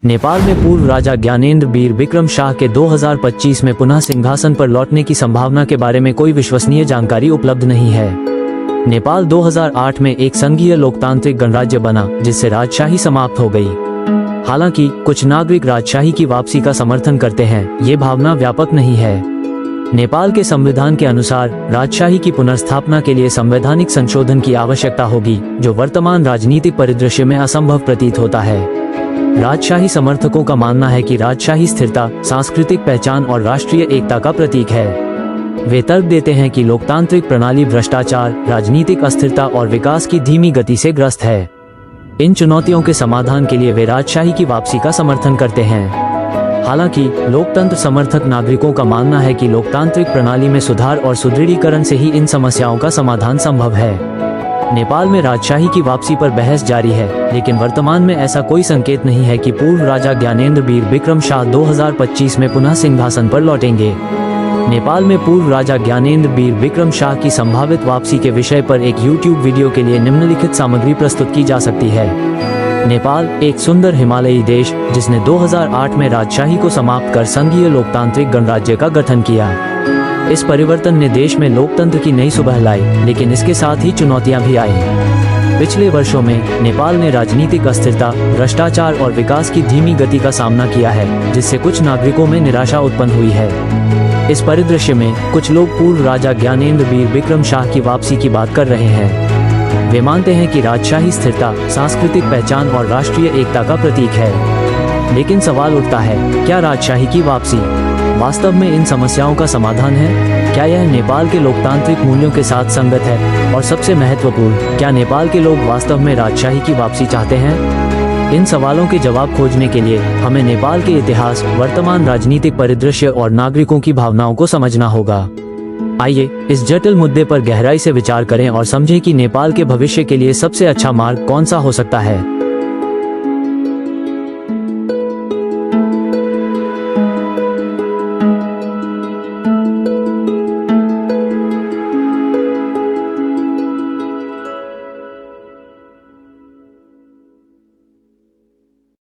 नेपाल में पूर्व राजा ज्ञानेंद्र वीर विक्रम शाह के 2025 में पुनः सिंहासन पर लौटने की संभावना के बारे में कोई विश्वसनीय जानकारी उपलब्ध नहीं है। नेपाल 2008 में एक संघीय लोकतांत्रिक गणराज्य बना, जिससे राजशाही समाप्त हो गई। हालांकि कुछ नागरिक राजशाही की वापसी का समर्थन करते हैं, ये भावना व्यापक नहीं है। नेपाल के संविधान के अनुसार राजशाही की पुनर्स्थापना के लिए संवैधानिक संशोधन की आवश्यकता होगी, जो वर्तमान राजनीतिक परिदृश्य में असंभव प्रतीत होता है। राजशाही समर्थकों का मानना है कि राजशाही स्थिरता, सांस्कृतिक पहचान और राष्ट्रीय एकता का प्रतीक है। वे तर्क देते हैं कि लोकतांत्रिक प्रणाली भ्रष्टाचार, राजनीतिक अस्थिरता और विकास की धीमी गति से ग्रस्त है। इन चुनौतियों के समाधान के लिए वे राजशाही की वापसी का समर्थन करते हैं। हालांकि लोकतंत्र समर्थक नागरिकों का मानना है कि लोकतांत्रिक प्रणाली में सुधार और सुदृढ़ीकरण से ही इन समस्याओं का समाधान संभव है। नेपाल में राजशाही की वापसी पर बहस जारी है, लेकिन वर्तमान में ऐसा कोई संकेत नहीं है कि पूर्व राजा ज्ञानेंद्र वीर विक्रम शाह 2025 में पुनः सिंहासन पर लौटेंगे। नेपाल में पूर्व राजा ज्ञानेंद्र वीर विक्रम शाह की संभावित वापसी के विषय पर एक YouTube वीडियो के लिए निम्नलिखित सामग्री प्रस्तुत की जा सकती है। नेपाल एक सुंदर हिमालयी देश, जिसने 2008 में राजशाही को समाप्त कर संघीय लोकतांत्रिक गणराज्य का गठन किया। इस परिवर्तन ने देश में लोकतंत्र की नई सुबह लाई, लेकिन इसके साथ ही चुनौतियां भी आईं। पिछले वर्षों में नेपाल ने राजनीतिक अस्थिरता, भ्रष्टाचार और विकास की धीमी गति का सामना किया है, जिससे कुछ नागरिकों में निराशा उत्पन्न हुई है। इस परिदृश्य में कुछ लोग पूर्व राजा ज्ञानेंद्र वीर विक्रम शाह की वापसी की बात कर रहे हैं। वे मानते हैं कि राजशाही स्थिरता, सांस्कृतिक पहचान और राष्ट्रीय एकता का प्रतीक है। लेकिन सवाल उठता है, क्या राजशाही की वापसी वास्तव में इन समस्याओं का समाधान है? क्या यह नेपाल के लोकतांत्रिक मूल्यों के साथ संगत है? और सबसे महत्वपूर्ण, क्या नेपाल के लोग वास्तव में राजशाही की वापसी चाहते हैं? इन सवालों के जवाब खोजने के लिए हमें नेपाल के इतिहास, वर्तमान राजनीतिक परिदृश्य और नागरिकों की भावनाओं को समझना होगा। आइए इस जटिल मुद्दे पर गहराई से विचार करें और समझें कि नेपाल के भविष्य के लिए सबसे अच्छा मार्ग कौन सा हो सकता है।